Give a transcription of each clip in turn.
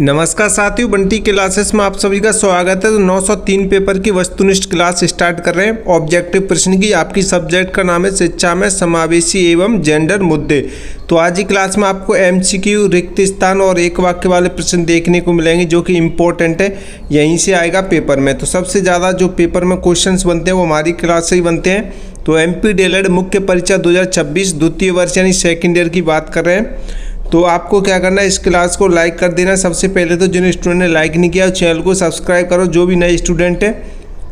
नमस्कार साथियों, बंटी क्लासेस में आप सभी का स्वागत है। तो 903 पेपर की वस्तुनिष्ठ क्लास स्टार्ट कर रहे हैं। ऑब्जेक्टिव प्रश्न की आपकी सब्जेक्ट का नाम है शिक्षा में समावेशी एवं जेंडर मुद्दे। तो आज की क्लास में आपको एमसीक्यू, रिक्त स्थान और एक वाक्य वाले प्रश्न देखने को मिलेंगे जो कि इम्पोर्टेंट है, यहीं से आएगा पेपर में। तो सबसे ज़्यादा जो पेपर में क्वेश्चंस बनते हैं वो हमारी क्लास से ही बनते हैं। तो एमपी डीएलएड मुख्य परीक्षा 2026 द्वितीय वर्ष यानी सेकेंड ईयर की बात कर रहे हैं। तो आपको क्या करना है, इस क्लास को लाइक कर देना। सबसे पहले तो जिन स्टूडेंट ने लाइक नहीं किया चैनल को सब्सक्राइब करो, जो भी नए स्टूडेंट है।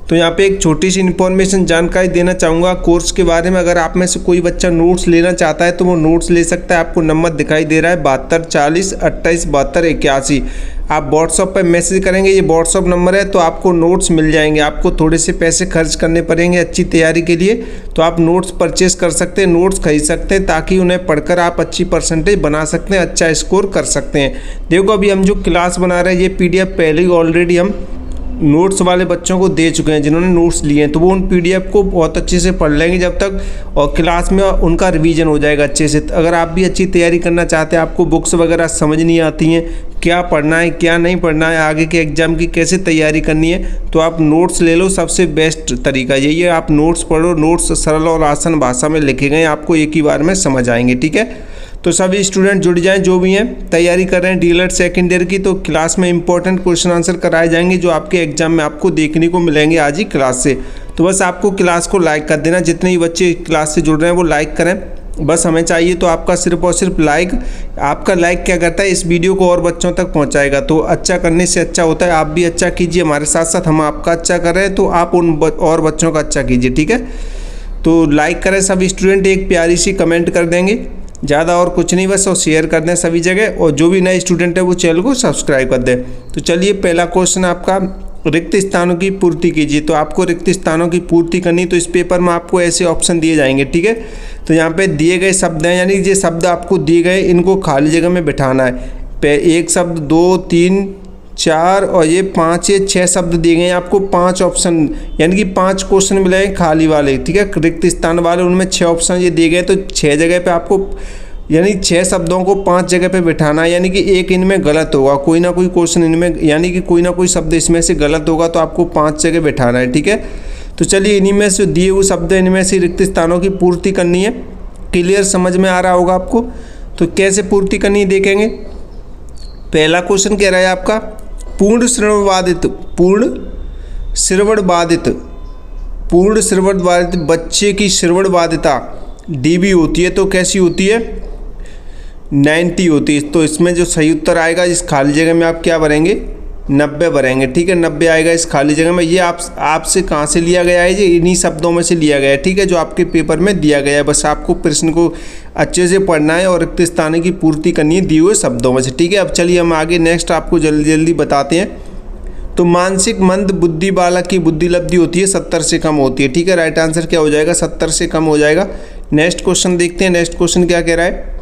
तो यहाँ पे एक छोटी सी इन्फॉर्मेशन जानकारी देना चाहूँगा कोर्स के बारे में। अगर आप में से कोई बच्चा नोट्स लेना चाहता है तो वो नोट्स ले सकता है। आपको नंबर दिखाई दे रहा है 72 40 28 72 81। आप व्हाट्सअप पर मैसेज करेंगे, ये व्हाट्सअप नंबर है, तो आपको नोट्स मिल जाएंगे। आपको थोड़े से पैसे खर्च करने पड़ेंगे अच्छी तैयारी के लिए, तो आप नोट्स परचेस कर सकते हैं, नोट्स खरीद सकते हैं, ताकि उन्हें पढ़कर आप अच्छी परसेंटेज बना सकते हैं, अच्छा स्कोर कर सकते हैं। देखो अभी हम जो क्लास बना रहे हैं ये पीडीएफ पहले ही ऑलरेडी हम नोट्स वाले बच्चों को दे चुके हैं जिन्होंने नोट्स लिए हैं। तो वो उन पीडीएफ को बहुत अच्छे से पढ़ लेंगे जब तक, और क्लास में उनका रिवीजन हो जाएगा अच्छे से। अगर आप भी अच्छी तैयारी करना चाहते हैं, आपको बुक्स वगैरह समझ नहीं आती हैं, क्या पढ़ना है क्या नहीं पढ़ना है, आगे के एग्जाम की कैसे तैयारी करनी है, तो आप नोट्स ले लो। सबसे बेस्ट तरीका यही है, आप नोट्स पढ़ो। नोट्स सरल और आसान भाषा में लिखे गए, आपको एक ही बार में समझ आएंगे। ठीक है, तो सभी स्टूडेंट जुड़ जाएं जो भी हैं तैयारी कर रहे हैं डीएलएड सेकेंड ईयर की। तो क्लास में इंपॉर्टेंट क्वेश्चन आंसर कराए जाएंगे जो आपके एग्जाम में आपको देखने को मिलेंगे आज ही क्लास से। तो बस आपको क्लास को लाइक कर देना। जितने ही बच्चे क्लास से जुड़ रहे हैं वो लाइक करें, बस हमें चाहिए तो आपका सिर्फ और सिर्फ लाइक। आपका लाइक क्या करता है, इस वीडियो को और बच्चों तक पहुंचाएगा। तो अच्छा करने से अच्छा होता है, आप भी अच्छा कीजिए हमारे साथ साथ, हम आपका अच्छा कर रहे हैं तो आप उन और बच्चों का अच्छा कीजिए। ठीक है, तो लाइक करें सभी स्टूडेंट, एक प्यारी सी कमेंट कर देंगे, ज़्यादा और कुछ नहीं बस, और शेयर कर दें सभी जगह। और जो भी नए स्टूडेंट है वो चैनल को सब्सक्राइब कर दें। तो चलिए पहला क्वेश्चन आपका, रिक्त स्थानों की पूर्ति कीजिए। तो आपको रिक्त स्थानों की पूर्ति करनी, तो इस पेपर में आपको ऐसे ऑप्शन दिए जाएंगे। ठीक है, तो यहाँ पे दिए गए शब्द हैं, यानी ये शब्द आपको दिए गए इनको खाली जगह में बिठाना है। एक शब्द, 2 3 4 और ये 5 ये 6 शब्द दिए गए हैं आपको। 5 ऑप्शन यानी कि 5 क्वेश्चन मिलेंगे खाली वाले। ठीक है, रिक्त स्थान वाले, उनमें 6 ऑप्शन ये दिए गए। तो 6 जगह पे आपको यानी 6 शब्दों को 5 जगह पे बिठाना है, यानी कि एक इनमें गलत होगा, कोई ना कोई क्वेश्चन इनमें, यानी कि कोई ना कोई शब्द इसमें से गलत होगा, तो आपको 5 जगह बिठाना है। ठीक है, तो चलिए इन्हीं में से दिए हुए शब्द इनमें से रिक्त स्थानों की पूर्ति करनी है। क्लियर समझ में आ रहा होगा आपको। तो कैसे पूर्ति करनी है देखेंगे। पहला क्वेश्चन कह रहा है आपका, पूर्ण श्रवण बाधित बच्चे की श्रवण बाधिता डीबी होती है, तो कैसी होती है, 90 होती है। तो इसमें जो सही उत्तर आएगा, इस खाली जगह में आप क्या भरेंगे, 90 भरेंगे। ठीक है, 90 आएगा इस खाली जगह में। ये आपसे कहाँ से लिया गया है, ये इन्हीं शब्दों में से लिया गया है। ठीक है, जो आपके पेपर में दिया गया है। बस आपको प्रश्न को अच्छे से पढ़ना है और रिक्त स्थान की पूर्ति करनी है दिए हुए शब्दों में से। ठीक है, अब चलिए हम आगे नेक्स्ट आपको जल्दी जल्दी बताते हैं। तो मानसिक मंद बुद्धि बालक की बुद्धि लब्धि होती है 70 से कम होती है। ठीक है, राइट आंसर क्या हो जाएगा, 70 से कम हो जाएगा। नेक्स्ट क्वेश्चन देखते हैं। नेक्स्ट क्वेश्चन क्या कह रहा है,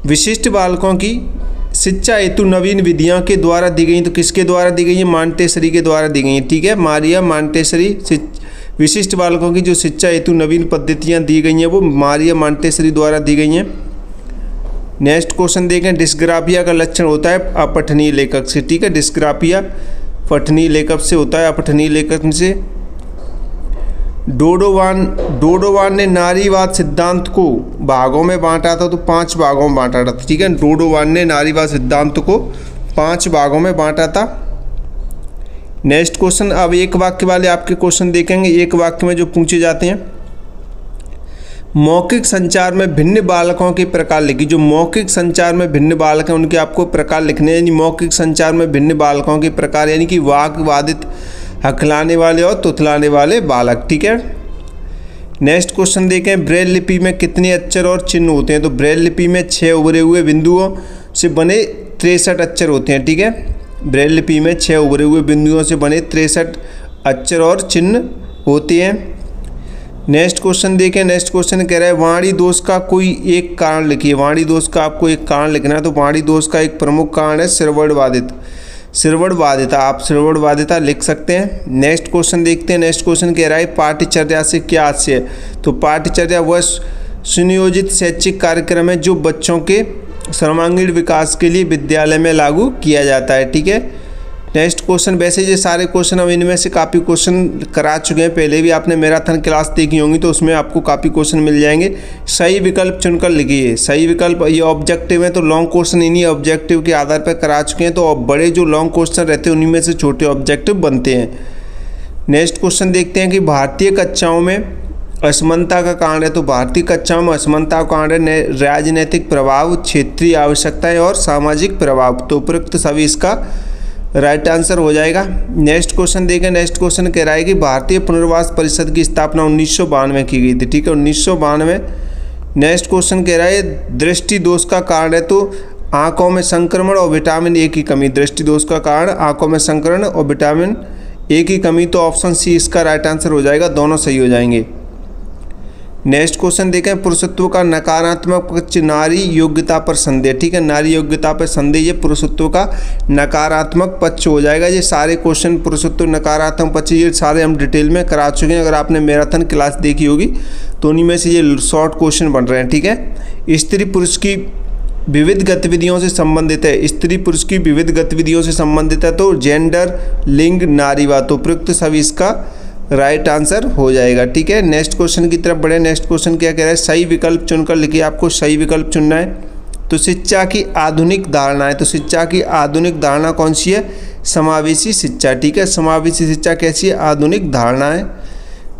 विशिष्ट बालकों की शिक्षा हेतु नवीन विधियां के द्वारा दी गई। तो किसके द्वारा दी गई है, मांटेसरी के द्वारा दी गई है। ठीक है, मारिया मांटेसरी। विशिष्ट बालकों की जो शिक्षा हेतु नवीन पद्धतियां दी गई हैं वो मारिया मांटेसरी द्वारा दी गई हैं। नेक्स्ट क्वेश्चन देखें, डिस्ग्राफिया का लक्षण होता है अपठनीय लेखक से। ठीक है, डिस्ग्राफिया पठनीय लेखक से होता है, अपठनीय लेखक से। डोडोवान ने नारीवाद सिद्धांत को भागों में बांटा था, तो 5 भागों में बांटा था। ठीक है, डोडोवान ने नारीवाद सिद्धांत को 5 भागों में बांटा था। नेक्स्ट क्वेश्चन, अब एक वाक्य वाले आपके क्वेश्चन देखेंगे। एक वाक्य में जो पूछे जाते हैं, मौखिक संचार में भिन्न बालकों के प्रकार लिखिए। जो मौखिक संचार में भिन्न बालक हैं उनके आपको प्रकार लिखने हैं। यानी मौखिक संचार में भिन्न बालकों के प्रकार, यानी कि वाक वादित, हकलाने वाले और तुतलाने वाले बालक। ठीक है, नेक्स्ट क्वेश्चन देखें, ब्रेल लिपि में कितने अक्षर और चिन्ह होते हैं। तो ब्रेल लिपि में 6 उभरे हुए बिंदुओं से बने 63 अक्षर होते हैं। ठीक है, ब्रेल लिपि में 6 उभरे हुए बिंदुओं से बने 63 अक्षर और चिन्ह होते हैं। नेक्स्ट क्वेश्चन देखें। नेक्स्ट क्वेश्चन कह रहा है, वाणी दोष का कोई एक कारण लिखिए। वाणी दोष का आपको एक कारण लिखना है। तो वाणी दोष का एक प्रमुख कारण है श्रवण बाधिता। आप श्रवण बाधिता लिख सकते हैं। नेक्स्ट क्वेश्चन देखते हैं। नेक्स्ट क्वेश्चन कह रहा है, पाठ्यचर्या से क्या आशय है। तो पाठ्यचर्या वह सुनियोजित शैक्षिक कार्यक्रम है जो बच्चों के सर्वांगीण विकास के लिए विद्यालय में लागू किया जाता है। ठीक है, नेक्स्ट क्वेश्चन, वैसे ये सारे क्वेश्चन हम इनमें से काफ़ी क्वेश्चन करा चुके हैं, पहले भी आपने मैराथन क्लास देखी होंगी तो उसमें आपको काफ़ी क्वेश्चन मिल जाएंगे। सही विकल्प चुनकर लिखिए। सही विकल्प, ये ऑब्जेक्टिव है तो लॉन्ग क्वेश्चन इन्हीं ऑब्जेक्टिव के आधार पर करा चुके हैं, तो बड़े जो लॉन्ग क्वेश्चन रहते हैं उन्हीं में से छोटे ऑब्जेक्टिव बनते हैं। नेक्स्ट क्वेश्चन देखते हैं कि भारतीय कक्षाओं में असमानता का कारण है। तो भारतीय कक्षाओं में असमानता का कारण है राजनीतिक प्रभाव, क्षेत्रीय आवश्यकताएं और सामाजिक प्रभाव। तो उपयुक्त सभी इसका राइट आंसर हो जाएगा। नेक्स्ट क्वेश्चन देखें। नेक्स्ट क्वेश्चन कह रहा है कि भारतीय पुनर्वास परिषद की स्थापना 1992 की गई थी। ठीक है, 1992। नेक्स्ट क्वेश्चन कह रहा है दृष्टि दोष का कारण है। तो आंखों में संक्रमण और विटामिन ए की कमी। दृष्टि दोष का कारण आंखों में संक्रमण और विटामिन ए की कमी। तो ऑप्शन सी इसका राइट आंसर हो जाएगा, दोनों सही हो जाएंगे। नेक्स्ट क्वेश्चन देखें। पुरुषत्व का नकारात्मक पक्ष नारी योग्यता पर संदेह। ठीक है, नारी योग्यता पर संदेह ये पुरुषत्व का नकारात्मक पक्ष हो जाएगा। ये सारे क्वेश्चन पुरुषत्व नकारात्मक पक्ष ये सारे हम डिटेल में करा चुके हैं। अगर आपने मैराथन क्लास देखी होगी तो उन्हीं में से ये शॉर्ट क्वेश्चन बन रहे हैं। ठीक है, स्त्री पुरुष की विविध गतिविधियों से संबंधित है। स्त्री पुरुष की विविध गतिविधियों से संबंधित है। तो जेंडर, लिंग, नारीवाद। तो उपयुक्त सभी इसका राइट आंसर हो जाएगा। ठीक है, नेक्स्ट क्वेश्चन की तरफ बढ़े। नेक्स्ट क्वेश्चन क्या कह रहा है, सही विकल्प चुनकर लिखिए। आपको सही विकल्प चुनना है। तो शिक्षा की आधुनिक धारणा है। तो शिक्षा की आधुनिक धारणा कौन सी है, समावेशी शिक्षा। ठीक है, समावेशी शिक्षा कैसी है, आधुनिक धारणा है।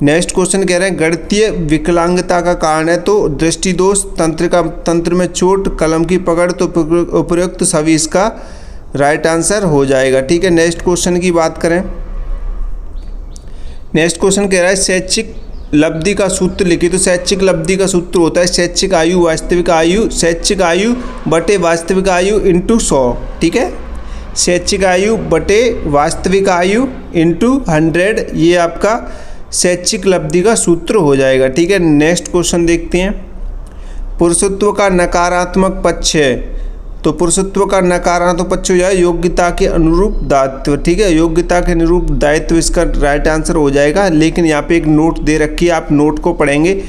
नेक्स्ट क्वेश्चन कह रहे हैं गणितीय विकलांगता का कारण है। तो दृष्टि दोष, तंत्र में चोट, कलम की पकड़। तो उपयुक्त सभी इसका राइट आंसर हो जाएगा। ठीक है, नेक्स्ट क्वेश्चन की बात करें। नेक्स्ट क्वेश्चन कह रहा है शैक्षिक लब्धि का सूत्र लिखिए। तो शैक्षिक लब्धि का सूत्र होता है शैक्षिक आयु वास्तविक आयु, शैक्षिक आयु बटे वास्तविक आयु इंटू 100। ठीक है, शैक्षिक आयु बटे वास्तविक आयु इंटू 100 ये आपका शैक्षिक लब्धि का सूत्र हो जाएगा। ठीक है, नेक्स्ट क्वेश्चन देखते हैं। पुरुषत्व का नकारात्मक पक्ष है। तो पुरुषत्व का नकारात्मक पक्ष हो जाए योग्यता के अनुरूप दायित्व। ठीक है, योग्यता के अनुरूप दायित्व इसका राइट आंसर हो जाएगा। लेकिन यहाँ पे एक नोट दे रखी है, आप नोट को पढ़ेंगे।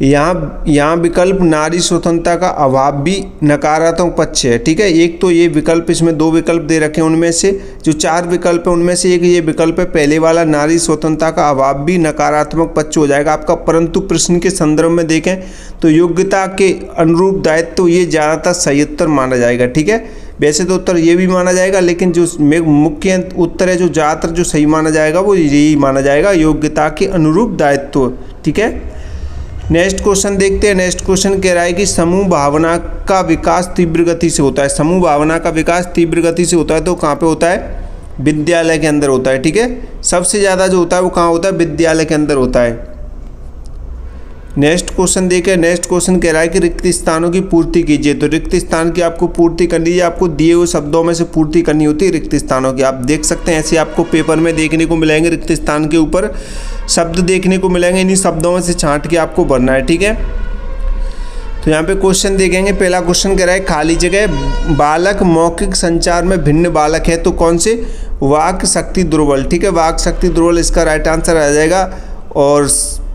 यहाँ विकल्प नारी स्वतंत्रता का अभाव भी नकारात्मक पक्ष है। ठीक है, एक तो ये विकल्प, इसमें दो विकल्प दे रखे हैं, उनमें से जो 4 विकल्प है उनमें से एक ये विकल्प है पहले वाला, नारी स्वतंत्रता का अभाव भी नकारात्मक पक्ष हो जाएगा आपका। परंतु प्रश्न के संदर्भ में देखें तो योग्यता के अनुरूप दायित्व ये ज़्यादातर सही उत्तर माना जाएगा। ठीक है, वैसे तो उत्तर ये भी माना जाएगा, लेकिन जो मुख्य उत्तर है जो ज़्यादातर जो सही माना जाएगा वो यही माना जाएगा, योग्यता के अनुरूप दायित्व। ठीक है, नेक्स्ट क्वेश्चन देखते हैं। नेक्स्ट क्वेश्चन कह रहा है कि समूह भावना का विकास तीव्र गति से होता है। समूह भावना का विकास तीव्र गति से होता है तो कहाँ पे होता है, विद्यालय के अंदर होता है। ठीक है, सबसे ज़्यादा जो होता है वो कहाँ होता है, विद्यालय के अंदर होता है। नेक्स्ट क्वेश्चन देखें। नेक्स्ट क्वेश्चन कह रहा है कि रिक्त स्थानों की पूर्ति कीजिए। तो रिक्त स्थान की आपको पूर्ति करनी है, आपको दिए हुए शब्दों में से पूर्ति करनी होती है रिक्त स्थानों की। आप देख सकते हैं ऐसे आपको पेपर में देखने को मिलेंगे, रिक्त स्थान के ऊपर शब्द देखने को मिलेंगे, इन्हीं शब्दों में से छांट के आपको भरना है। ठीक है, तो यहाँ पे क्वेश्चन देखेंगे। पहला क्वेश्चन कह रहा है खाली जगह बालक मौखिक संचार में भिन्न बालक है। तो कौन से, वाक शक्ति दुर्बल। ठीक है, वाक शक्ति दुर्बल इसका राइट आंसर आ जाएगा। और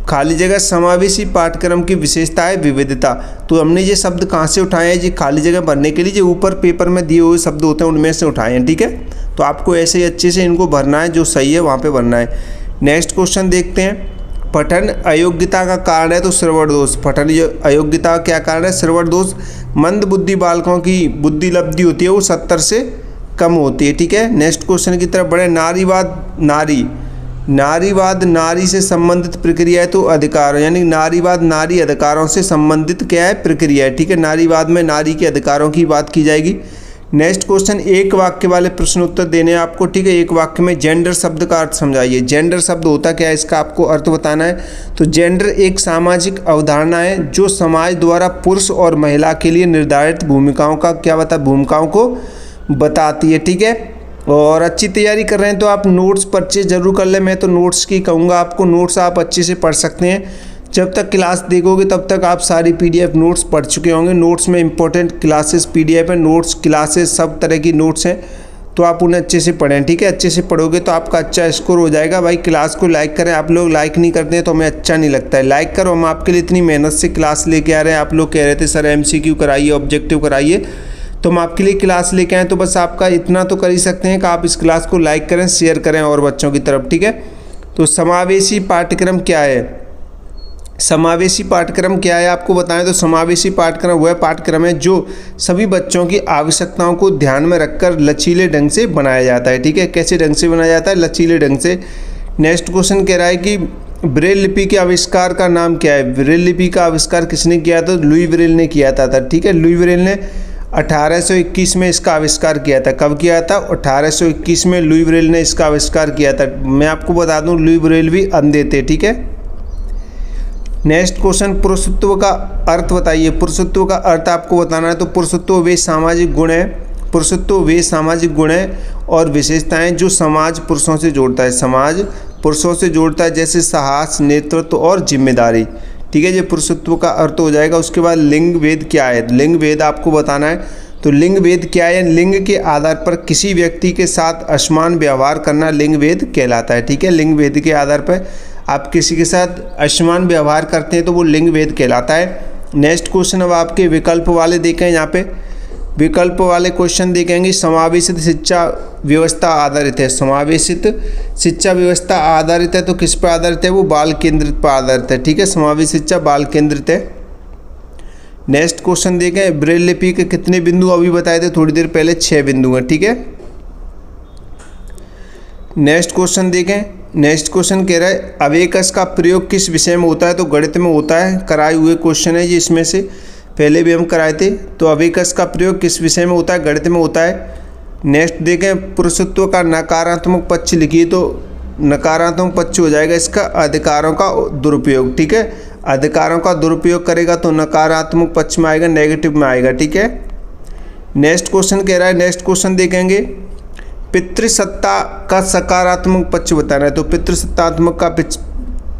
खाली जगह समावेशी पाठ्यक्रम की विशेषता है विविधता। तो हमने ये शब्द कहाँ से उठाए हैं, जी खाली जगह भरने के लिए जो ऊपर पेपर में दिए हुए शब्द होते हैं उनमें से उठाए हैं। ठीक है, तो आपको ऐसे ही अच्छे से इनको भरना है, जो सही है वहाँ पे भरना है। नेक्स्ट क्वेश्चन देखते हैं। पठन अयोग्यता का कारण है। तो श्रवण दोष। पठन अयोग्यता का क्या कारण है, श्रवण दोष। मंद बुद्धि बालकों की बुद्धि लब्धि होती है वो 70 से कम होती है। ठीक है, नेक्स्ट क्वेश्चन की तरफ बढ़े। नारीवाद, नारीवाद नारी से संबंधित प्रक्रिया है। तो अधिकार, यानी नारीवाद नारी अधिकारों से संबंधित क्या है, प्रक्रिया है। ठीक है, नारीवाद में नारी के अधिकारों की बात की जाएगी। नेक्स्ट क्वेश्चन, एक वाक्य वाले प्रश्न उत्तर देने हैं आपको। ठीक है, एक वाक्य में जेंडर शब्द का अर्थ समझाइए। जेंडर शब्द होता क्या है, इसका आपको अर्थ बताना है। तो जेंडर एक सामाजिक अवधारणा है जो समाज द्वारा पुरुष और महिला के लिए निर्धारित भूमिकाओं का भूमिकाओं को बताती है। ठीक है, और अच्छी तैयारी कर रहे हैं तो आप नोट्स परचेज जरूर कर लें। मैं तो नोट्स की कहूँगा आपको, नोट्स आप अच्छे से पढ़ सकते हैं। जब तक क्लास देखोगे तब तक आप सारी PDF नोट्स पढ़ चुके होंगे। नोट्स में इंपॉर्टेंट क्लासेस PDF है, नोट्स क्लासेस सब तरह की नोट्स हैं। तो आप उन्हें अच्छे से पढ़ें, ठीक है। अच्छे से पढ़ोगे तो आपका अच्छा स्कोर हो जाएगा। भाई क्लास को लाइक करें, आप लोग लाइक नहीं करते हैं तो हमें अच्छा नहीं लगता है। लाइक करो, हम आपके लिए इतनी मेहनत से क्लास लेके आ रहे हैं। आप लोग कह रहे थे सर MCQ कराइए, ऑब्जेक्टिव कराइए, तो हम आपके लिए क्लास लेके आए। तो बस आपका इतना तो कर ही सकते हैं कि आप इस क्लास को लाइक करें, शेयर करें और बच्चों की तरफ, ठीक है। तो समावेशी पाठ्यक्रम क्या है? समावेशी पाठ्यक्रम क्या है आपको बताएं तो समावेशी पाठ्यक्रम वह पाठ्यक्रम है जो सभी बच्चों की आवश्यकताओं को ध्यान में रखकर लचीले ढंग से बनाया जाता है, ठीक है। कैसे ढंग से बनाया जाता है? लचीले ढंग से। नेक्स्ट क्वेश्चन कह रहा है कि ब्रेल लिपि के आविष्कार का नाम क्या है? ब्रेल लिपि का आविष्कार किसने किया था? लुई ब्रेल ने किया था, ठीक है। लुई ब्रेल ने 1821 में इसका आविष्कार किया था। कब किया था? 1821 में लुई ब्रेल ने इसका आविष्कार किया था। मैं आपको बता दूं लुई ब्रेल भी अंधे थे, ठीक है। नेक्स्ट क्वेश्चन, पुरुषत्व का अर्थ बताइए। पुरुषत्व का अर्थ आपको बताना है। तो पुरुषत्व वे सामाजिक गुण है, पुरुषत्व वे सामाजिक गुण है और विशेषताएं जो समाज पुरुषों से जोड़ता है, समाज पुरुषों से जोड़ता है, जैसे साहस, नेतृत्व और जिम्मेदारी, ठीक है। ये पुरुषत्व का अर्थ हो जाएगा। उसके बाद लिंग भेद क्या है? लिंग भेद आपको बताना है। तो लिंग भेद क्या है? लिंग के आधार पर किसी व्यक्ति के साथ असमान व्यवहार करना लिंग भेद कहलाता है, ठीक है। लिंग भेद के आधार पर आप किसी के साथ असमान व्यवहार करते हैं तो वो लिंग भेद कहलाता है। नेक्स्ट क्वेश्चन अब आपके विकल्प वाले देखें, यहाँ पे विकल्प वाले क्वेश्चन देखेंगे। समावेशित शिक्षा व्यवस्था आधारित है। समावेशित शिक्षा व्यवस्था आधारित है तो किस पर आधारित है? वो बाल केंद्रित पर आधारित है, ठीक है। समावेशित शिक्षा बाल केंद्रित है। नेक्स्ट क्वेश्चन देखें, ब्रेल लिपि के कितने बिंदु अभी बताए थे थोड़ी देर पहले? 6 बिंदु हैं, ठीक है। नेक्स्ट क्वेश्चन देखें। नेक्स्ट क्वेश्चन कह रहा है अवेकस का प्रयोग किस विषय में होता है? तो गणित में होता है। कराए हुए क्वेश्चन है ये, इसमें से पहले भी हम कराए थे। तो अवेकस का प्रयोग किस विषय में होता है? गणित में होता है। नेक्स्ट देखें, पुरुषत्व का नकारात्मक पक्ष लिखिए। तो नकारात्मक पक्ष हो जाएगा इसका अधिकारों का दुरुपयोग, ठीक है। अधिकारों का दुरुपयोग करेगा तो नकारात्मक पक्ष में आएगा, नेगेटिव में आएगा, ठीक है। नेक्स्ट क्वेश्चन कह रहा है, नेक्स्ट क्वेश्चन देखेंगे, पितृसत्ता का सकारात्मक पक्ष बताना है। तो पितृसत्तात्मक का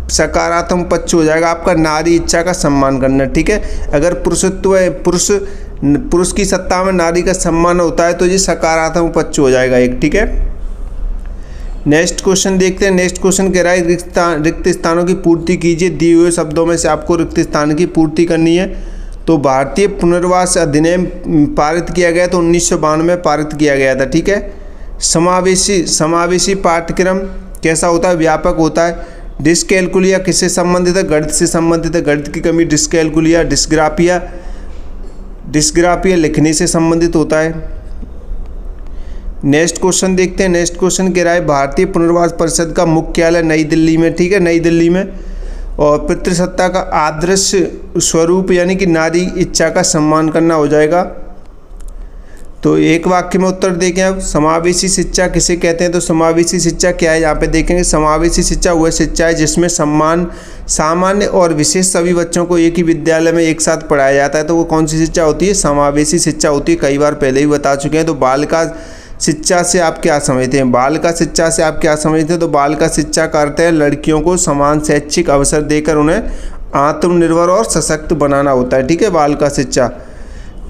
सकारात्मक पक्ष हो जाएगा आपका नारी इच्छा का सम्मान करना, ठीक है। अगर पुरुषत्व है, पुरुष की सत्ता में नारी का सम्मान होता है तो ये सकारात्मक पक्ष हो जाएगा एक, ठीक है। नेक्स्ट क्वेश्चन देखते हैं। नेक्स्ट क्वेश्चन कह रहा है रिक्त स्थानों की पूर्ति कीजिए। दिए हुए शब्दों में से आपको रिक्त स्थान की पूर्ति करनी है। तो भारतीय पुनर्वास अधिनियम पारित किया गया तो 1992 में पारित किया गया था, ठीक है। समावेशी पाठ्यक्रम कैसा होता है? व्यापक होता है। डिस्कैलकुलिया किससे संबंधित है? गणित से संबंधित है। गणित की कमी डिस्कैलकुलिया, डिस्ग्राफिया लिखने से संबंधित होता है। नेक्स्ट क्वेश्चन देखते हैं। नेक्स्ट क्वेश्चन कह रहा है भारतीय पुनर्वास परिषद का मुख्यालय नई दिल्ली में, ठीक है, नई दिल्ली में। और पितृसत्ता का आदर्श स्वरूप यानी कि नारी इच्छा का सम्मान करना हो जाएगा। तो एक वाक्य में उत्तर देखें अब, समावेशी शिक्षा किसे कहते हैं? तो समावेशी शिक्षा क्या है यहाँ पे देखेंगे। समावेशी शिक्षा वह शिक्षा है जिसमें सामान्य और विशेष सभी बच्चों को एक ही विद्यालय में एक साथ पढ़ाया जाता है। तो वो कौन सी शिक्षा होती है? समावेशी शिक्षा होती है। कई बार पहले ही बता चुके हैं। तो बाल का शिक्षा से आप क्या समझते हैं? बाल का शिक्षा से आप क्या समझते हैं? तो बाल का शिक्षा का अर्थ है लड़कियों को समान शैक्षिक अवसर देकर उन्हें आत्मनिर्भर और सशक्त बनाना होता है, ठीक है, बाल का शिक्षा।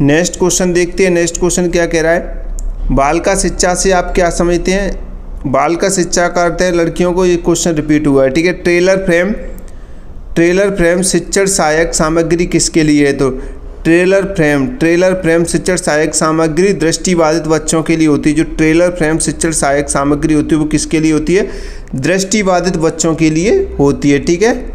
नेक्स्ट क्वेश्चन देखते हैं। नेक्स्ट क्वेश्चन क्या कह रहा है? बाल का शिक्षा से आप क्या समझते हैं? बाल का शिक्षा का अर्थ है लड़कियों को, ये क्वेश्चन रिपीट हुआ है, ठीक है। ट्रेलर फ्रेम शिक्षण सहायक सामग्री किसके लिए है? तो ट्रेलर फ्रेम शिक्षण सहायक सामग्री दृष्टिबाधित बच्चों के लिए होती है। जो ट्रेलर फ्रेम शिक्षण सहायक सामग्री होती है वो किसके लिए होती है? दृष्टिबाधित बच्चों के लिए होती है, ठीक है।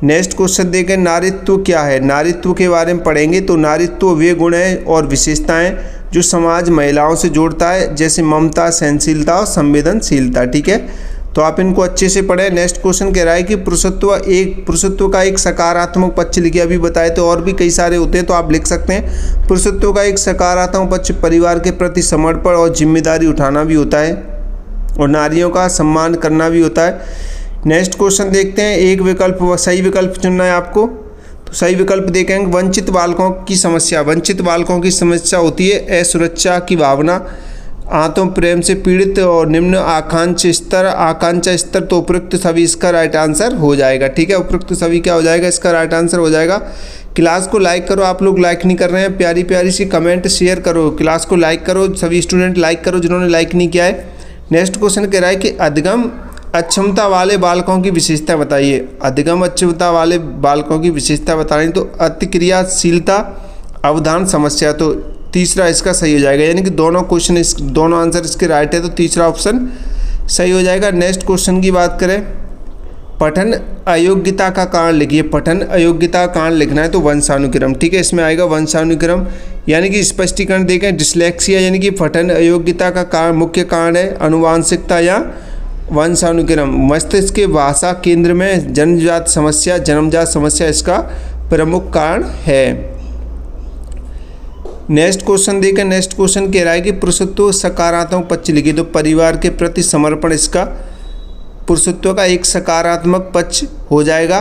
नेक्स्ट क्वेश्चन देखें, नारीत्व क्या है? नारीत्व के बारे में पढ़ेंगे। तो नारीत्व वे गुण हैं और विशेषताएं जो समाज महिलाओं से जोड़ता है, जैसे ममता, सहनशीलता और संवेदनशीलता, ठीक है। तो आप इनको अच्छे से पढ़ें। नेक्स्ट क्वेश्चन कह रहा है कि पुरुषत्व का एक सकारात्मक पक्ष लिखिए। अभी बताए तो और भी कई सारे होते हैं तो आप लिख सकते हैं। पुरुषत्व का एक सकारात्मक पक्ष परिवार के प्रति समर्पण और जिम्मेदारी उठाना भी होता है और नारियों का सम्मान करना भी होता है। नेक्स्ट क्वेश्चन देखते हैं। एक विकल्प, सही विकल्प चुनना है आपको। तो सही विकल्प देखेंगे। वंचित बालकों की समस्या। वंचित बालकों की समस्या होती है असुरक्षा की भावना, आत्म प्रेम से पीड़ित और निम्न आकांक्षा स्तर, तो उपयुक्त सभी इसका राइट आंसर हो जाएगा। ठीक है, उपयुक्त सभी क्या हो जाएगा, इसका राइट आंसर हो जाएगा। क्लास को लाइक करो, आप लोग लाइक नहीं कर रहे हैं, प्यारी प्यारी सी कमेंट शेयर करो, क्लास को लाइक करो, सभी स्टूडेंट लाइक करो जिन्होंने लाइक नहीं किया है। नेक्स्ट क्वेश्चन कह रहा है कि अधिगम अक्षमता वाले बालकों की विशेषता बताइए। अधिगम अक्षमता वाले बालकों की विशेषता बतानी, तो अतिक्रियाशीलता, अवधान, समस्या, तो तीसरा इसका सही हो जाएगा। यानी कि दोनों आंसर इसके राइट है, तो तीसरा ऑप्शन सही हो जाएगा। नेक्स्ट क्वेश्चन की बात करें, पठन अयोग्यता का कारण लिखिए। पठन अयोग्यता का कारण लिखना है, तो वंशानुक्रम। ठीक है, इसमें आएगा वंशानुक्रम। यानी कि स्पष्टीकरण देखें, डिस्लेक्सिया यानी कि पठन अयोग्यता का कारण मुख्य कारण है अनुवांशिकता या वंशानुक्रम। मस्तिष्क के भाषा केंद्र में जन्मजात समस्या इसका प्रमुख कारण है। नेक्स्ट क्वेश्चन देखें, नेक्स्ट क्वेश्चन कह रहा है कि पुरुषत्व सकारात्मक पक्ष लिखिए। तो परिवार के प्रति समर्पण इसका पुरुषत्व का एक सकारात्मक पक्ष हो जाएगा।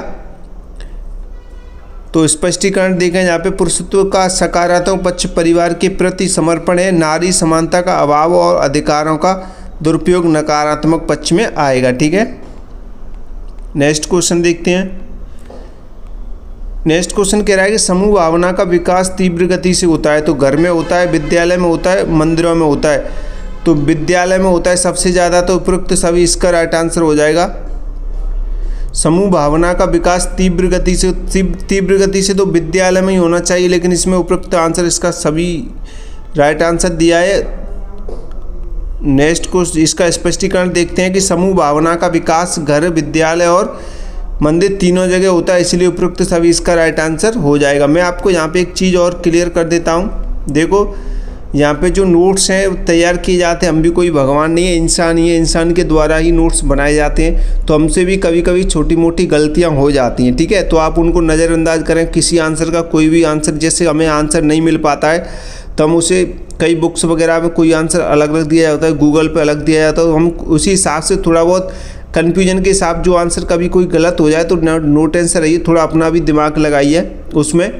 तो स्पष्टीकरण देखें यहाँ पे, पुरुषत्व का सकारात्मक पक्ष परिवार के प्रति समर्पण है। नारी समानता का अभाव और अधिकारों का दुरुपयोग नकारात्मक पक्ष में आएगा। ठीक है, नेक्स्ट क्वेश्चन देखते हैं। नेक्स्ट क्वेश्चन कह रहा है कि समूह भावना का विकास तीव्र गति से होता है। तो घर में होता है, विद्यालय में होता है, मंदिरों में होता है। तो विद्यालय में होता है सबसे ज़्यादा, तो उपयुक्त सभी इसका राइट आंसर हो जाएगा। समूह भावना का विकास तीव्र गति से तो विद्यालय में ही होना चाहिए, लेकिन इसमें उपयुक्त आंसर इसका सभी राइट आंसर दिया है। नेक्स्ट क्वेश्चन इसका स्पष्टीकरण देखते हैं कि समूह भावना का विकास घर, विद्यालय और मंदिर तीनों जगह होता है, इसलिए उपयुक्त सभी इसका राइट आंसर हो जाएगा। मैं आपको यहाँ पे एक चीज़ और क्लियर कर देता हूँ। देखो यहाँ पे जो नोट्स हैं तैयार किए जाते हैं, हम भी कोई भगवान नहीं है, इंसान ही है, इंसान के द्वारा ही नोट्स बनाए जाते हैं। तो हमसे भी कभी कभी छोटी मोटी गलतियाँ हो जाती हैं। ठीक है, तो आप उनको नज़रअंदाज करें। किसी आंसर का कोई भी आंसर, जैसे हमें आंसर नहीं मिल पाता है तो हम उसे कई बुक्स वगैरह में कोई आंसर अलग अलग दिया जाता है, गूगल पे अलग दिया जाता है, तो हम उसी हिसाब से थोड़ा बहुत कन्फ्यूजन के हिसाब जो आंसर कभी कोई गलत हो जाए तो नो टेंशन रहिए, थोड़ा अपना भी दिमाग लगाइए उसमें।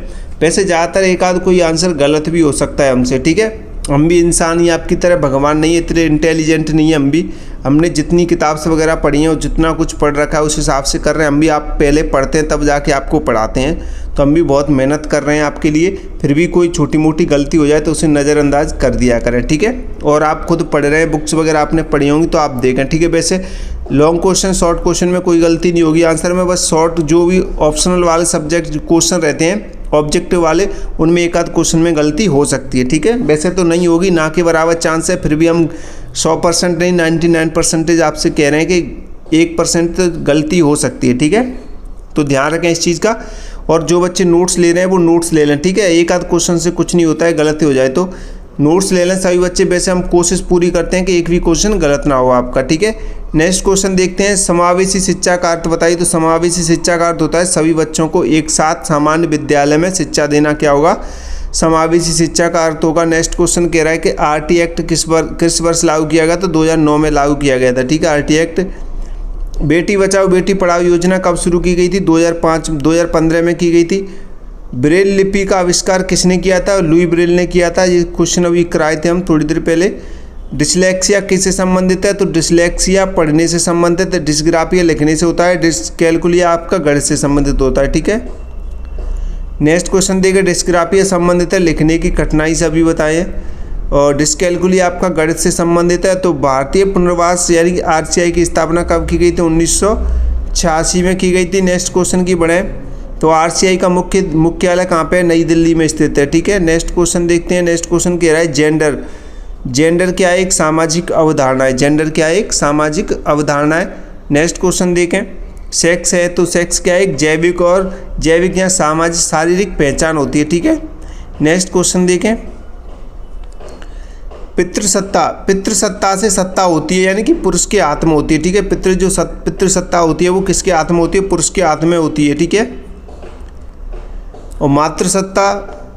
वैसे ज़्यादातर एक आध कोई आंसर गलत भी हो सकता है हमसे। ठीक है, हम भी इंसान ही, आपकी तरह भगवान नहीं है, इतने इंटेलिजेंट नहीं है हम भी। हमने जितनी किताब से वगैरह पढ़ी है और जितना कुछ पढ़ रखा है उस हिसाब से कर रहे हैं हम भी। आप पहले पढ़ते हैं तब जाके आपको पढ़ाते हैं, तो हम भी बहुत मेहनत कर रहे हैं आपके लिए। फिर भी कोई छोटी मोटी गलती हो जाए तो उसे नज़रअंदाज कर दिया करें। ठीक है, और आप खुद पढ़ रहे हैं, बुक्स वगैरह आपने पढ़ी होंगी तो आप देखें। ठीक है, वैसे लॉन्ग क्वेश्चन, शॉर्ट क्वेश्चन में कोई गलती नहीं होगी आंसर में, बस शॉर्ट जो भी ऑप्शनल वाले सब्जेक्ट क्वेश्चन रहते हैं ऑब्जेक्टिव वाले, उनमें एक आध क्वेश्चन में गलती हो सकती है। ठीक है, वैसे तो नहीं होगी, ना के बराबर चांस है, फिर भी हम 100% नहीं 99% आपसे कह रहे हैं कि 1% गलती हो सकती है। ठीक है, तो ध्यान रखें इस चीज़ का। और जो बच्चे नोट्स ले रहे हैं वो नोट्स ले लें। ठीक है, एक आध क्वेश्चन से कुछ नहीं होता है, गलती हो जाए तो नोट्स ले लें सभी बच्चे। वैसे हम कोशिश पूरी करते हैं कि एक भी क्वेश्चन गलत ना हो आपका। ठीक है, नेक्स्ट क्वेश्चन देखते हैं, समावेशी शिक्षा का अर्थ बताइए। तो समावेशी शिक्षा का अर्थ होता है सभी बच्चों को एक साथ सामान्य विद्यालय में शिक्षा देना। क्या होगा, समावेशी शिक्षा का अर्थ होगा। नेक्स्ट क्वेश्चन कह रहा है कि आरटी एक्ट किस वर्ष लागू किया गया। तो 2009 में लागू किया गया था। ठीक है, आरटी एक्ट। बेटी बचाओ बेटी पढ़ाओ योजना कब शुरू की गई थी। 2015 में की गई थी। ब्रेल लिपि का आविष्कार किसने किया था। लुई ब्रेल ने किया था। ये क्वेश्चन अभी कराए थे हम थोड़ी देर पहले। डिसलेक्सिया किससे संबंधित है। तो डिसलेक्सिया पढ़ने से संबंधित है, डिस्ग्राफिया लिखने से होता है, डिसकैलकुलिया आपका गणित से संबंधित होता है। ठीक है, नेक्स्ट क्वेश्चन देखिए, डिस्ग्राफिया संबंधित है लिखने की कठिनाई से अभी बताएं, और डिसकैलकुलिया आपका गणित से संबंधित है। तो भारतीय पुनर्वास यानी कि आरसीआई की स्थापना कब की गई थी। 1986 में की गई थी। नेक्स्ट क्वेश्चन की बढ़े तो आरसीआई का मुख्यालय कहाँ पे है। नई दिल्ली में स्थित है। ठीक है, नेक्स्ट क्वेश्चन देखते हैं। नेक्स्ट क्वेश्चन कह रहा है जेंडर। जेंडर क्या है, एक सामाजिक अवधारणा है। जेंडर क्या है, एक सामाजिक अवधारणा है। नेक्स्ट क्वेश्चन देखें, सेक्स है तो सेक्स क्या है, एक जैविक या सामाजिक शारीरिक पहचान होती है। ठीक है, नेक्स्ट क्वेश्चन देखें, पितृसत्ता से सत्ता होती है, यानी कि पुरुष के हाथ में होती है। ठीक है, पितृसत्ता होती है वो किसके हाथ में होती है, पुरुष के हाथ में होती है। ठीक है, और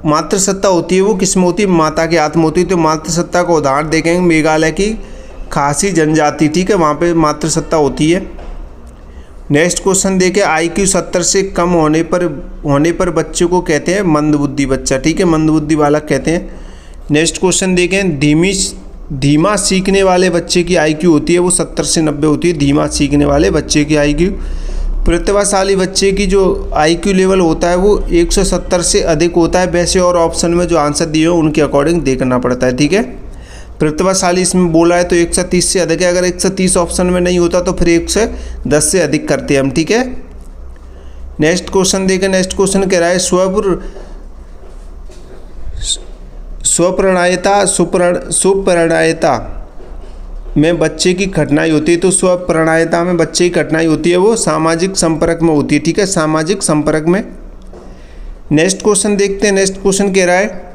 मातृसत्ता होती है वो किस में होती है, माता के हाथ में होती है। तो मातृसत्ता का उदाहरण देखेंगे मेघालय की खासी जनजाति। ठीक है, वहाँ पे मातृसत्ता होती है। नेक्स्ट क्वेश्चन देखें, IQ 70 से कम होने पर बच्चे को कहते हैं मंदबुद्धि बच्चा। ठीक है, मंदबुद्धि बालक कहते हैं। नेक्स्ट क्वेश्चन देखें, धीमा सीखने वाले बच्चे की आईक्यू होती है वो 70 से 90 होती है, धीमा सीखने वाले बच्चे की आईक्यू। प्रतिभाशाली बच्चे की जो आईक्यू लेवल होता है वो 170 से अधिक होता है। वैसे और ऑप्शन में जो आंसर दिए हो उनके अकॉर्डिंग देखना पड़ता है, ठीक है। प्रतिभाशाली इसमें बोला है तो 130 से अधिक है, अगर 130 ऑप्शन में नहीं होता तो फिर 110 से अधिक करते हैं हम, ठीक है। नेक्स्ट क्वेश्चन देखें। नेक्स्ट क्वेश्चन कह रहा है स्वप्रणयता में बच्चे की कठिनाई होती है। तो स्वप्रणयता में बच्चे की कठिनाई होती है वो सामाजिक संपर्क में होती है, ठीक है, सामाजिक संपर्क में। नेक्स्ट क्वेश्चन देखते हैं। नेक्स्ट क्वेश्चन कह रहा है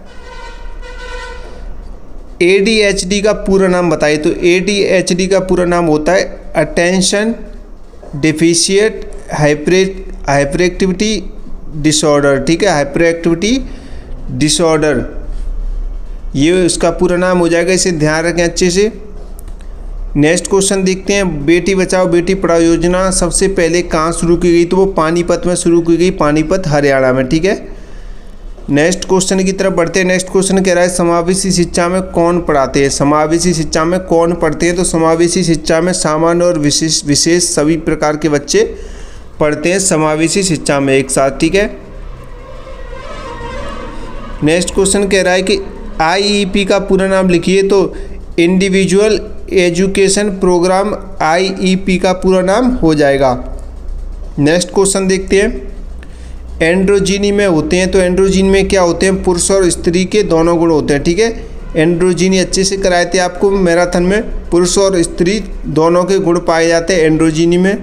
ADHD का पूरा नाम बताइए। तो ADHD का पूरा नाम होता है attention deficit hyper activity disorder, ठीक है, हाइपर एक्टिविटी डिसऑर्डर, ये उसका पूरा नाम हो जाएगा, इसे ध्यान रखें अच्छे से। नेक्स्ट क्वेश्चन देखते हैं। बेटी बचाओ बेटी पढ़ाओ योजना सबसे पहले कहाँ शुरू की गई। तो वो पानीपत में शुरू की गई, पानीपत हरियाणा में, ठीक है। नेक्स्ट क्वेश्चन की तरफ बढ़ते हैं। नेक्स्ट क्वेश्चन कह रहा है समावेशी शिक्षा में कौन पढ़ाते हैं। समावेशी शिक्षा में कौन पढ़ते हैं। तो समावेशी शिक्षा में सामान्य और विशेष सभी प्रकार के बच्चे पढ़ते हैं समावेशी शिक्षा में एक साथ, ठीक है। नेक्स्ट क्वेश्चन कह रहा है कि IEP का पूरा नाम लिखिए। तो इंडिविजुअल एजुकेशन प्रोग्राम IEP का पूरा नाम हो जाएगा। नेक्स्ट क्वेश्चन देखते हैं। एंड्रोजीनी में होते हैं। तो एंड्रोजीन में क्या होते हैं, पुरुष और स्त्री के दोनों गुण होते हैं, ठीक है। एंड्रोजीनी अच्छे से कराए थे आपको मैराथन में, पुरुष और स्त्री दोनों के गुण पाए जाते हैं एंड्रोजीनी में।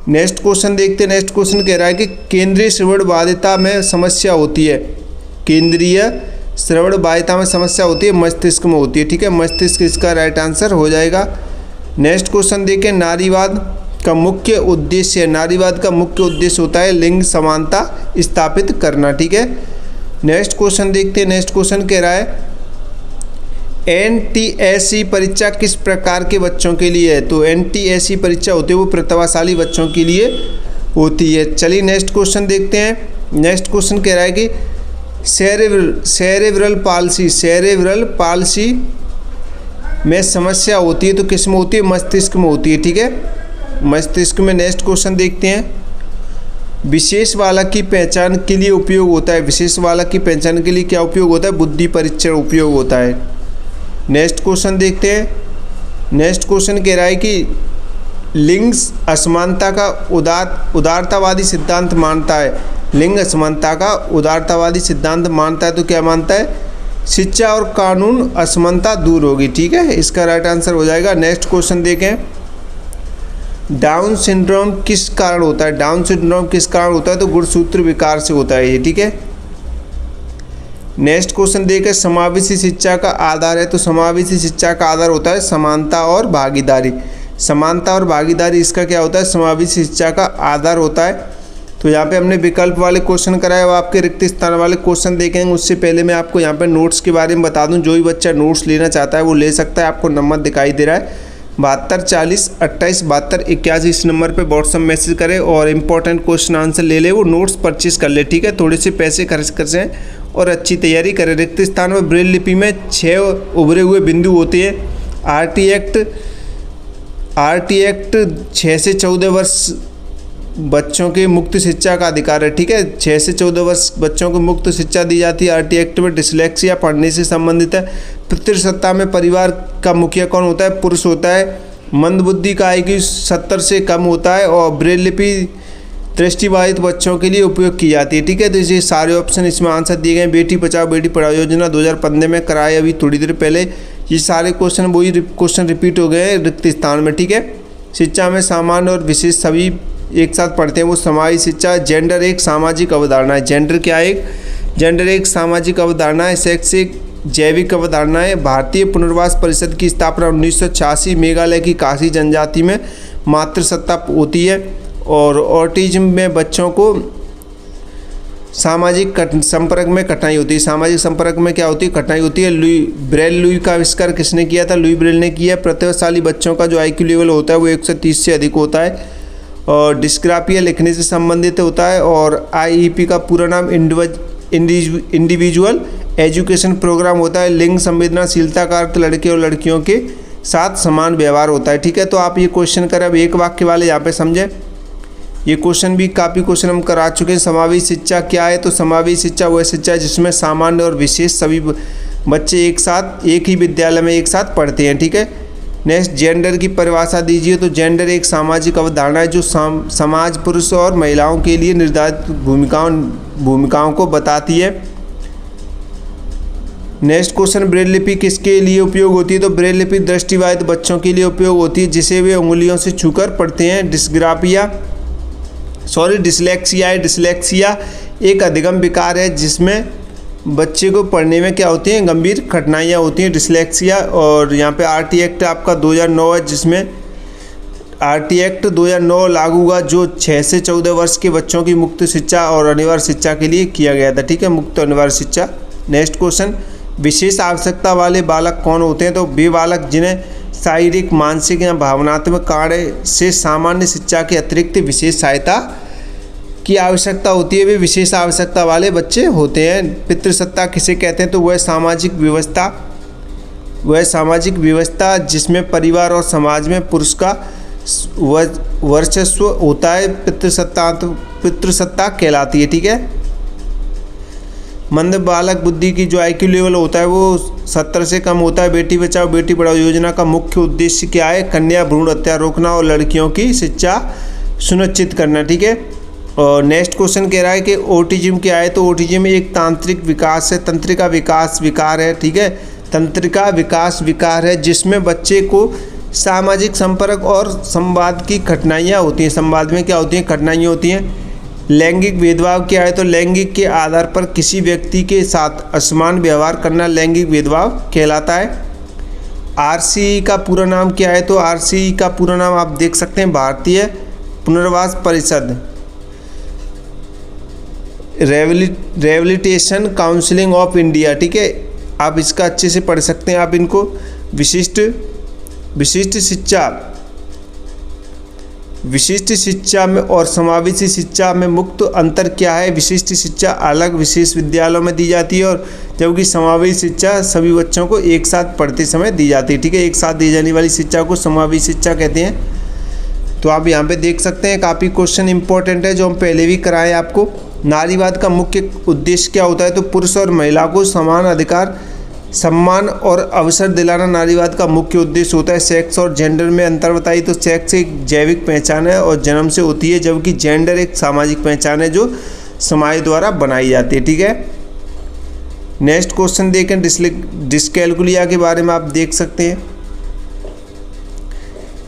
नेक्स्ट क्वेश्चन देखते हैं। नेक्स्ट क्वेश्चन कह रहा है कि केंद्रीय श्रवण बाधिता में समस्या होती है। केंद्रीय श्रवण बाधिता में समस्या होती है मस्तिष्क में होती है, ठीक है, मस्तिष्क इसका राइट आंसर हो जाएगा। नेक्स्ट क्वेश्चन देखें। नारीवाद का मुख्य उद्देश्य, नारीवाद का मुख्य उद्देश्य होता है लिंग समानता स्थापित करना, ठीक है। नेक्स्ट क्वेश्चन देखते हैं। नेक्स्ट क्वेश्चन कह रहा है NTSE परीक्षा किस प्रकार के बच्चों के लिए है। तो NTSE परीक्षा होती है वो प्रतिभाशाली बच्चों के लिए होती है। चलिए नेक्स्ट क्वेश्चन देखते हैं। नेक्स्ट क्वेश्चन कह रहा है कि सेरेब्रल पाल्सी में समस्या होती है। तो किस में होती है, मस्तिष्क में होती है, ठीक है, मस्तिष्क में। नेक्स्ट क्वेश्चन देखते हैं। विशेष बालक की पहचान के लिए उपयोग होता है। विशेष बालक की पहचान के लिए क्या उपयोग होता है, बुद्धि परीक्षण उपयोग होता है। नेक्स्ट क्वेश्चन देखते हैं। नेक्स्ट क्वेश्चन कह रहा है कि लिंग असमानता का उदारतावादी सिद्धांत मानता है। लिंग असमानता का उदारतावादी सिद्धांत मानता है। तो क्या मानता है, शिक्षा और कानून असमानता दूर होगी, ठीक है, इसका राइट आंसर हो जाएगा। नेक्स्ट क्वेश्चन देखें। डाउन सिंड्रोम किस कारण होता है। डाउन सिंड्रोम किस कारण होता है। तो गुणसूत्र विकार से होता है ये, ठीक है। नेक्स्ट क्वेश्चन देखें। समावेशी शिक्षा का आधार है। तो समावेशी शिक्षा का आधार होता है समानता और भागीदारी। समानता और भागीदारी इसका क्या होता है, समावेशी शिक्षा का आधार होता है। तो यहाँ पे हमने विकल्प वाले क्वेश्चन कराए, अब आपके रिक्त स्थान वाले क्वेश्चन देखेंगे। उससे पहले मैं आपको यहाँ पे नोट्स के बारे में बता दूँ। जो भी बच्चा नोट्स लेना चाहता है वो ले सकता है। आपको नंबर दिखाई दे रहा है 72 40 28 72 81, इस नंबर पे व्हाट्सअप मैसेज करें और इंपॉर्टेंट क्वेश्चन आंसर ले ले, वो नोट्स परचेज कर ले, ठीक है। थोड़े से पैसे खर्च कर जाएँ और अच्छी तैयारी करें। रिक्त स्थान में ब्रेल लिपि में 6 उभरे हुए बिंदु होते हैं। RT एक्ट 6 से 14 वर्ष बच्चों के मुक्त शिक्षा का अधिकार है, ठीक है। 6 से 14 वर्ष बच्चों को मुक्त शिक्षा दी जाती है। RT एक्ट में डिसलेक्सिया पढ़ने से संबंधित है। पितृसत्ता में परिवार का मुखिया कौन होता है, पुरुष होता है। मंदबुद्धि का IQ 70 से कम होता है और ब्रेल लिपि दृष्टिबाधित बच्चों के लिए उपयोग की जाती है, ठीक है। तो ये सारे ऑप्शन इसमें आंसर दिए गए। बेटी बचाओ बेटी पढ़ाओ योजना 2015 में कराए अभी थोड़ी देर पहले। ये सारे क्वेश्चन वही क्वेश्चन रिपीट हो गए रिक्त स्थान में, ठीक है। शिक्षा में सामान्य और विशेष सभी एक साथ पढ़ते हैं वो समावेशी शिक्षा। जेंडर एक सामाजिक अवधारणा है। जेंडर क्या है, जेंडर एक सामाजिक अवधारणा है। सेक्स एक जैविक अवधारणा है। भारतीय पुनर्वास परिषद की स्थापना 1986 मेघालय की काशी जनजाति में मातृसत्ता होती है। और ऑटिज्म में बच्चों को सामाजिक संपर्क में कठिनाई होती है। सामाजिक संपर्क में क्या होती है, कठिनाई होती है। लुई का आविष्कार किसने किया था, लुई ब्रेल ने किया। प्रतिभाशाली बच्चों का जो IQ लेवल होता है वो 130 से अधिक होता है और डिस्ग्राफिया लिखने से संबंधित होता है। और IEP का पूरा नाम इंडिविजुअल एजुकेशन प्रोग्राम होता है। लिंग संवेदनशीलता का अर्थ लड़के और लड़कियों के साथ समान व्यवहार होता है। ठीक है, तो आप ये क्वेश्चन करें। अब एक वाक्य वाले यहाँ पे समझें। ये क्वेश्चन भी काफ़ी क्वेश्चन हम करा चुके हैं। समावेशी शिक्षा क्या है? तो समावेशी शिक्षा वह शिक्षा है जिसमें सामान्य और विशेष सभी बच्चे एक साथ एक ही विद्यालय में एक साथ पढ़ते हैं। ठीक है। नेक्स्ट, जेंडर की परिभाषा दीजिए। तो जेंडर एक सामाजिक अवधारणा है जो समाज पुरुष और महिलाओं के लिए निर्धारित भूमिकाओं को बताती है। नेक्स्ट क्वेश्चन, ब्रेल लिपि किसके लिए उपयोग होती है? तो ब्रेल लिपि दृष्टिबाधित बच्चों के लिए उपयोग होती है जिसे वे उंगलियों से छूकर पढ़ते हैं। डिसलेक्सिया है। डिसलेक्सिया एक अधिगम विकार है जिसमें बच्चे को पढ़ने में क्या होती हैं? गंभीर कठिनाइयाँ होती हैं, डिसलेक्सिया। और यहाँ पे आरटी एक्ट आपका 2009 है जिसमें आरटी एक्ट 2009 लागू हुआ जो 6 से 14 वर्ष के बच्चों की मुक्त शिक्षा और अनिवार्य शिक्षा के लिए किया गया था। ठीक है, मुक्त अनिवार्य शिक्षा। नेक्स्ट क्वेश्चन, विशेष आवश्यकता वाले बालक कौन होते हैं? तो वे बालक जिन्हें शारीरिक, मानसिक या भावनात्मक कार्य से सामान्य शिक्षा के अतिरिक्त विशेष सहायता की आवश्यकता होती है, वे विशेष आवश्यकता वाले बच्चे होते हैं। पितृसत्ता किसे कहते हैं? तो वह सामाजिक व्यवस्था जिसमें परिवार और समाज में पुरुष का वर्चस्व होता है, पितृसत्ता कहलाती है। ठीक है। मंद बालक बुद्धि की जो IQ लेवल होता है वो 70 से कम होता है। बेटी बचाओ बेटी पढ़ाओ योजना का मुख्य उद्देश्य क्या है? कन्या भ्रूण हत्या रोकना और लड़कियों की शिक्षा सुनिश्चित करना। ठीक है। और नेक्स्ट क्वेश्चन कह रहा है कि ऑटिज्म क्या है? तो ऑटिज्म एक तांत्रिक विकास है, तंत्रिका विकास विकार है। ठीक है, तंत्रिका विकास विकार है जिसमें बच्चे को सामाजिक संपर्क और संवाद की कठिनाइयाँ होती हैं। संवाद में क्या होती हैं? कठिनाइयाँ होती हैं। लैंगिक भेदभाव क्या है? तो लैंगिक के आधार पर किसी व्यक्ति के साथ असमान व्यवहार करना लैंगिक भेदभाव कहलाता है। RCE का पूरा नाम क्या है? तो RCE का पूरा नाम आप देख सकते हैं, भारतीय पुनर्वास परिषद, रिहैबिलिटेशन काउंसिलिंग ऑफ इंडिया। ठीक है, आप इसका अच्छे से पढ़ सकते हैं। आप इनको विशिष्ट शिक्षा में और समावेशी शिक्षा में मुक्त अंतर क्या है? विशिष्ट शिक्षा अलग विशेष विद्यालयों में दी जाती है और जबकि समावेशी शिक्षा सभी बच्चों को एक साथ पढ़ते समय दी जाती है। ठीक है, एक साथ दी जाने वाली शिक्षा को समावेशी शिक्षा कहते हैं। तो आप यहाँ पे देख सकते हैं काफ़ी क्वेश्चन इंपॉर्टेंट है जो हम पहले भी कराए आपको। नारीवाद का मुख्य उद्देश्य क्या होता है? तो पुरुष और महिला को समान अधिकार, सम्मान और अवसर दिलाना नारीवाद का मुख्य उद्देश्य होता है। सेक्स और जेंडर में अंतर बताइए। तो सेक्स एक जैविक पहचान है और जन्म से होती है, जबकि जेंडर एक सामाजिक पहचान है जो समाज द्वारा बनाई जाती है। ठीक है। नेक्स्ट क्वेश्चन देखें, डिस्कैलकुलिया के बारे में आप देख सकते हैं।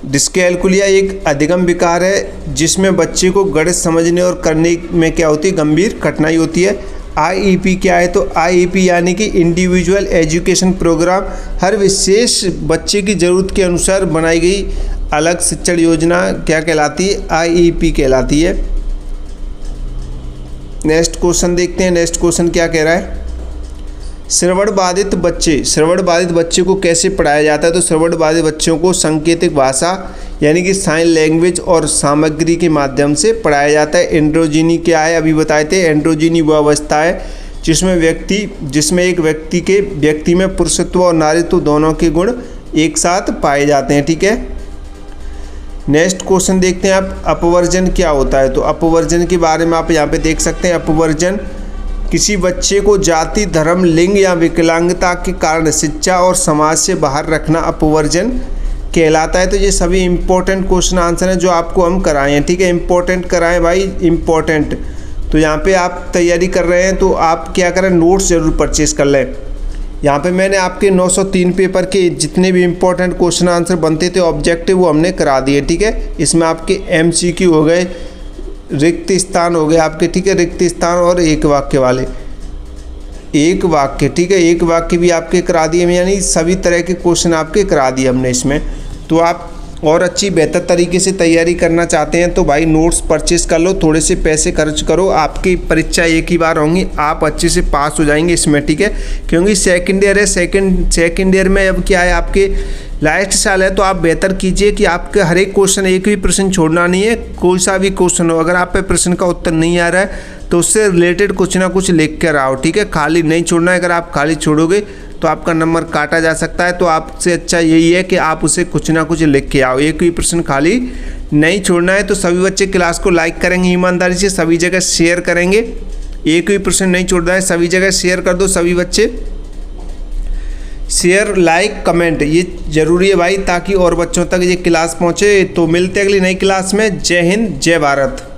डिस्कैलकुलिया एक अधिगम विकार है जिसमें बच्चे को गणित समझने और करने में क्या होती है? गंभीर कठिनाई होती है। IEP क्या है? तो IEP यानी कि इंडिविजुअल एजुकेशन प्रोग्राम, हर विशेष बच्चे की ज़रूरत के अनुसार बनाई गई अलग शिक्षण योजना क्या कहलाती है? IEP कहलाती है। नेक्स्ट क्वेश्चन देखते हैं। नेक्स्ट क्वेश्चन क्या कह रहा है? श्रवण बाधित बच्चे को कैसे पढ़ाया जाता है? तो श्रवण बाधित बच्चों को सांकेतिक भाषा यानी कि साइन लैंग्वेज और सामग्री के माध्यम से पढ़ाया जाता है। एंड्रोजिनी क्या है? अभी बताए थे। एंड्रोजिनी वह अवस्था है जिसमें एक व्यक्ति में पुरुषत्व और नारीत्व दोनों के गुण एक साथ पाए जाते हैं। ठीक है। नेक्स्ट क्वेश्चन देखते हैं आप, अपवर्जन क्या होता है? तो अपवर्जन के बारे में आप यहाँ पे देख सकते हैं। अपवर्जन किसी बच्चे को जाति, धर्म, लिंग या विकलांगता के कारण शिक्षा और समाज से बाहर रखना अपवर्जन कहलाता है। तो ये सभी इंपॉर्टेंट क्वेश्चन आंसर हैं जो आपको हम कराए हैं। ठीक है, इंपॉर्टेंट कराएं भाई, इंपॉर्टेंट। तो यहाँ पे आप तैयारी कर रहे हैं तो आप क्या करें? नोट्स ज़रूर परचेज़ कर लें। यहाँ पे मैंने आपके 903 पेपर के जितने भी इंपॉर्टेंट क्वेश्चन आंसर बनते थे ऑब्जेक्टिव वो हमने करा दिए। ठीक है, इसमें आपके MCQ हो गए, रिक्त स्थान हो गए आपके। ठीक है, रिक्त स्थान और एक वाक्य वाले, एक वाक्य। ठीक है, एक वाक्य भी आपके करा दिए, यानी सभी तरह के क्वेश्चन आपके करा दिए हमने इसमें। तो आप और अच्छी बेहतर तरीके से तैयारी करना चाहते हैं तो भाई नोट्स परचेज़ कर लो, थोड़े से पैसे खर्च करो। आपकी परीक्षा एक ही बार होंगी, आप अच्छे से पास हो जाएंगे इसमें। ठीक है, क्योंकि सेकंड ईयर है। सेकंड ईयर में अब क्या है, आपके लास्ट साल है तो आप बेहतर कीजिए कि आपके हर एक क्वेश्चन एक भी प्रश्न छोड़ना नहीं है। कोई सा भी क्वेश्चन हो, अगर आप पे प्रश्न का उत्तर नहीं आ रहा है तो उससे रिलेटेड कुछ ना कुछ लिख कर आओ, ठीक है। खाली नहीं छोड़ना है, अगर आप खाली छोड़ोगे तो आपका नंबर काटा जा सकता है। तो आपसे अच्छा यही है कि आप उसे कुछ ना कुछ लिख के आओ, एक भी प्रश्न खाली नहीं छोड़ना है। तो सभी बच्चे क्लास को लाइक करेंगे ईमानदारी से, सभी जगह शेयर करेंगे, एक भी प्रश्न नहीं छोड़ना है, सभी जगह शेयर कर दो सभी बच्चे। शेयर, लाइक, कमेंट ये ज़रूरी है भाई, ताकि और बच्चों तक ये क्लास पहुँचे। तो मिलते हैं अगली नई क्लास में। जय हिंद, जय भारत।